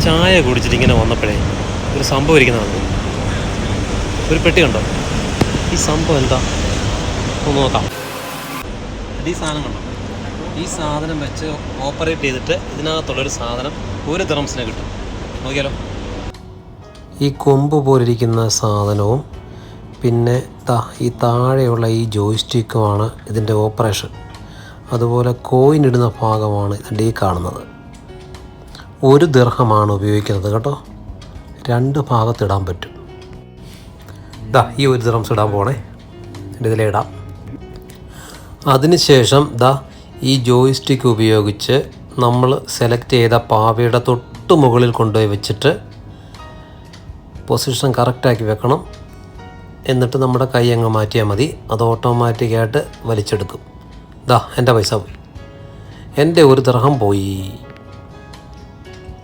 ചായ കുടിച്ചിട്ട് ഇങ്ങനെ വന്നപ്പോഴേ ഒരു സംഭവം ഇരിക്കുന്നതാണ്. ഒരു പെട്ടി കണ്ടോ? ഈ സംഭവം എന്താ ഒന്ന് നോക്കാം. ഈ സാധനം കണ്ടോ? ഈ സാധനം വെച്ച് ഓപ്പറേറ്റ് ചെയ്തിട്ട് ഇതിനകത്തുള്ളൊരു സാധനം 1 ദിർഹംസിന് കിട്ടും. നോക്കിയാലോ. ഈ കൊമ്പ് പോലിരിക്കുന്ന സാധനവും പിന്നെ ഈ താഴെയുള്ള ഈ ജോയ്സ്റ്റിക്കുമാണ് ഇതിൻ്റെ ഓപ്പറേഷൻ. അതുപോലെ കോയിൻ ഇടുന്ന ഭാഗമാണ് ഇതിൻ്റെ ഈ കാണുന്നത്. 1 ദിർഹമാണ് ഉപയോഗിക്കുന്നത് കേട്ടോ. 2 ഭാഗത്തിടാൻ പറ്റും. ഈ 1 ദിർഹംസ് ഇടാൻ പോണേ. എൻ്റെ ഇതിലിടാം. അതിനുശേഷം ഈ ജോയ്സ്റ്റിക്ക് ഉപയോഗിച്ച് നമ്മൾ സെലക്ട് ചെയ്ത പാവയുടെ തൊട്ട് മുകളിൽ കൊണ്ടുപോയി വെച്ചിട്ട് പൊസിഷൻ കറക്റ്റാക്കി വെക്കണം. എന്നിട്ട് നമ്മുടെ കൈ അങ്ങ് മാറ്റിയാൽ മതി. അത് ഓട്ടോമാറ്റിക്കായിട്ട് വലിച്ചെടുക്കും. എൻ്റെ പൈസ പോയി. എൻ്റെ 1 ദിർഹം പോയി.